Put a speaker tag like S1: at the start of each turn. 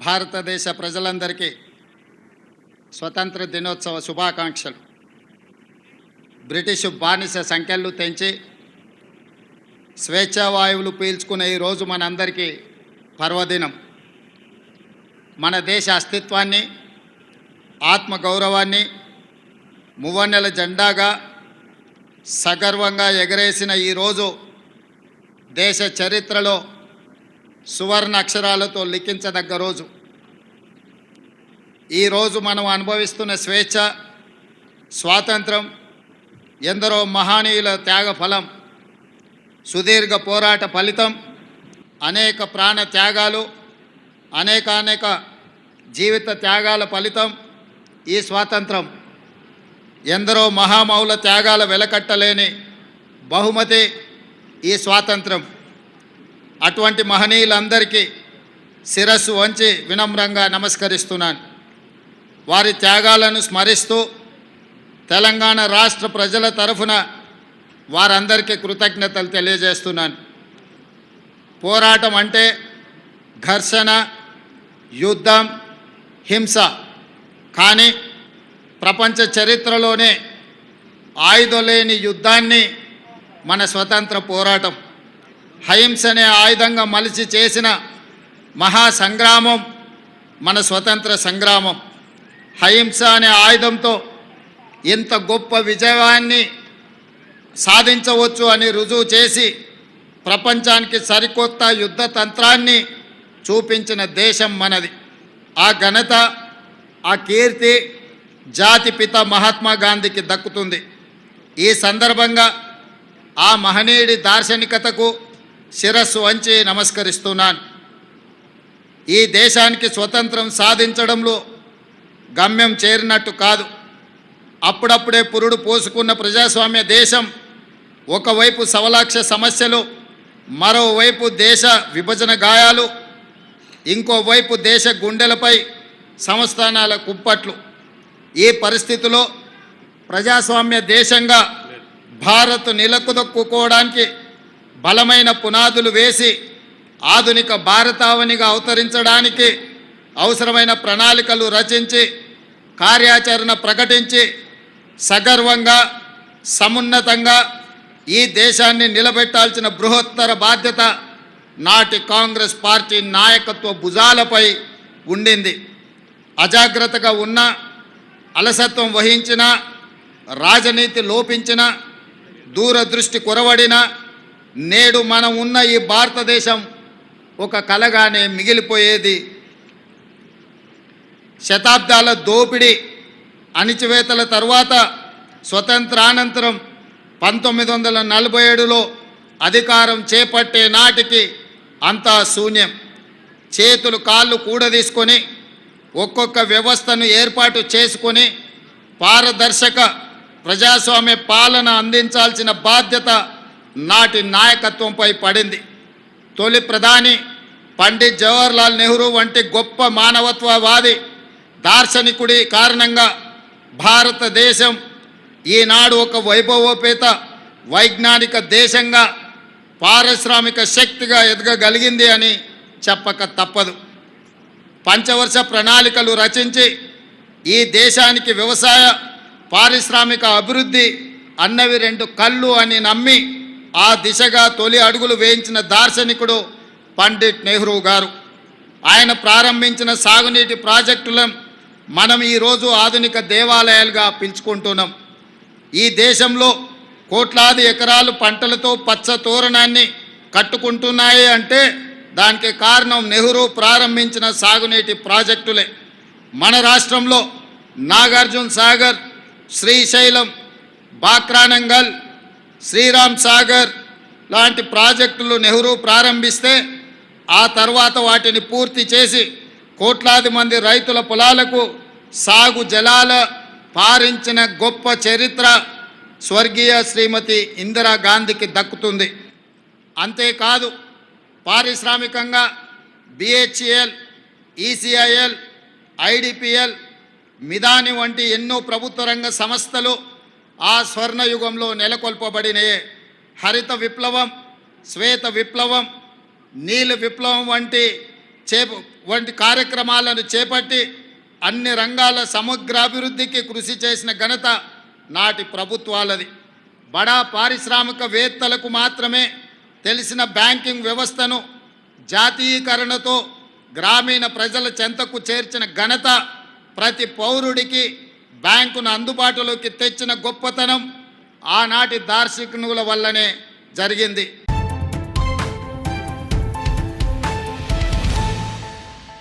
S1: భారతదేశ ప్రజలందరికీ స్వతంత్ర దినోత్సవ శుభాకాంక్షలు. బ్రిటిష్ బానిస సంఖ్యలు తెంచి స్వేచ్ఛావాయువులు పీల్చుకునే ఈరోజు మనందరికీ పర్వదినం. మన దేశ అస్తిత్వాన్ని, ఆత్మగౌరవాన్ని మువ్వన్నెల జెండాగా సగర్వంగా ఎగరేసిన ఈరోజు దేశ చరిత్రలో సువర్ణ అక్షరాలతో లిఖించదగ్గ రోజు. ఈరోజు మనం అనుభవిస్తున్న స్వేచ్ఛ, స్వాతంత్రం ఎందరో మహనీయుల త్యాగ ఫలం, సుదీర్ఘ పోరాట ఫలితం, అనేక ప్రాణ త్యాగాలు, అనేక జీవిత త్యాగాల ఫలితం ఈ స్వాతంత్రం. ఎందరో మహామౌల త్యాగాల వెలకట్టలేని బహుమతి ఈ స్వాతంత్రం. అటువంటి మహనీయులందరికీ శిరస్సు వంచి వినమ్రంగా నమస్కరిస్తున్నాను. వారి త్యాగాలను స్మరిస్తూ తెలంగాణ రాష్ట్ర ప్రజల తరఫున వారందరికీ కృతజ్ఞతలు తెలియజేస్తున్నాను. పోరాటం అంటే ఘర్షణ, యుద్ధం, హింస. కానీ ప్రపంచ చరిత్రలోనే ఆయుధం లేని యుద్ధాన్ని మన స్వతంత్ర పోరాటం, అహింసనే ఆయుధంగా మలిచి చేసిన మహాసంగ్రామం మన స్వతంత్ర సంగ్రామం. అహింస అనే ఆయుధంతో ఇంత గొప్ప విజయాన్ని సాధించవచ్చు అని రుజువు చేసి ప్రపంచానికి సరికొత్త యుద్ధ తంత్రాన్ని చూపించిన దేశం మనది. ఆ ఘనత, ఆ కీర్తి జాతిపిత మహాత్మా గాంధీకి దక్కుతుంది. ఈ సందర్భంగా ఆ మహనీయుడి దార్శనికతకు శిరస్సు వంచి నమస్కరిస్తున్నాను. ఈ దేశానికి స్వతంత్రం సాధించడంలో గమ్యం చేరినట్టు కాదు. అప్పుడప్పుడే పురుడు పోసుకున్న ప్రజాస్వామ్య దేశం ఒకవైపు సవలాక్ష సమస్యలు, మరోవైపు దేశ విభజన గాయాలు, ఇంకోవైపు దేశ గుండెలపై సంస్థానాల కుప్పట్లు. ఈ పరిస్థితిలో ప్రజాస్వామ్య దేశంగా భారత్ నిలకుదొక్కుకోవడానికి బలమైన పునాదులు వేసి ఆధునిక భారతావనిగా అవతరించడానికి అవసరమైన ప్రణాళికలు రచించి కార్యాచరణ ప్రకటించి సగర్వంగా, సమున్నతంగా ఈ దేశాన్ని నిలబెట్టాల్సిన బృహత్తర బాధ్యత నాటి కాంగ్రెస్ పార్టీ నాయకత్వ భుజాలపై ఉండింది. అజాగ్రత్తగా ఉన్న, అలసత్వం వహించిన, రాజనీతి లోపించిన, దూరదృష్టి కొరవడిన నేడు మనం ఉన్న ఈ భారతదేశం ఒక కలగానే మిగిలిపోయేది. శతాబ్దాల దోపిడీ, అణిచివేతల తర్వాత స్వతంత్రానంతరం 1947లో అధికారం చేపట్టే నాటికి అంతా శూన్యం. చేతులు కాళ్ళు కూడదీసుకొని ఒక్కొక్క వ్యవస్థను ఏర్పాటు చేసుకొని పారదర్శక ప్రజాస్వామ్య పాలన అందించాల్సిన బాధ్యత నాటి నాయకత్వంపై పడింది. తొలి ప్రధాని పండిట్ జవహర్లాల్ నెహ్రూ వంటి గొప్ప మానవత్వవాది దార్శనికుడి కారణంగా భారతదేశం ఈనాడు ఒక వైభవోపేత వైజ్ఞానిక దేశంగా, పారిశ్రామిక శక్తిగా ఎదగగలిగింది అని చెప్పక తప్పదు. పంచవర్ష ప్రణాళికలు రచించి ఈ దేశానికి వ్యవసాయ, పారిశ్రామిక అభివృద్ధి అన్నవి రెండు కళ్ళు అని నమ్మి ఆ దిశగా తొలి అడుగులు వేయించిన దార్శనికుడు పండిట్ నెహ్రూ గారు. ఆయన ప్రారంభించిన సాగునీటి ప్రాజెక్టులను మనం ఈరోజు ఆధునిక దేవాలయాలుగా పిలుచుకుంటున్నాం. ఈ దేశంలో కోట్లాది ఎకరాలు పంటలతో పచ్చ తోరణాన్ని కట్టుకుంటున్నాయి అంటే దానికి కారణం నెహ్రూ ప్రారంభించిన సాగునీటి ప్రాజెక్టులే. మన రాష్ట్రంలో నాగార్జున సాగర్, శ్రీశైలం, బాక్రానంగల్, శ్రీరామ్ సాగర్ లాంటి ప్రాజెక్టులు నెహ్రూ ప్రారంభిస్తే ఆ తర్వాత వాటిని పూర్తి చేసి కోట్లాది మంది రైతుల పొలాలకు సాగు జలాల పారించిన గొప్ప చరిత్ర స్వర్గీయ శ్రీమతి ఇందిరాగాంధీకి దక్కుతుంది. అంతేకాదు పారిశ్రామికంగా BHEL, ECIL, IDPL, మిదాని వంటి ఎన్నో ప్రభుత్వ రంగ సంస్థలు ఆ స్వర్ణయుగంలో నెలకొల్పబడినయే. హరిత విప్లవం, శ్వేత విప్లవం, నీల విప్లవం వంటి వంటి కార్యక్రమాలను చేపట్టి అన్ని రంగాల సమగ్రాభివృద్ధికి కృషి చేసిన ఘనత నాటి ప్రభుత్వాలది. బడా పారిశ్రామికవేత్తలకు మాత్రమే తెలిసిన బ్యాంకింగ్ వ్యవస్థను జాతీయీకరణతో గ్రామీణ ప్రజల చెంతకు చేర్చిన ఘనత, ప్రతి పౌరుడికి బ్యాంకును అందుబాటులోకి తెచ్చిన గొప్పతనం ఆనాటి దార్శనికుల వల్లనే జరిగింది.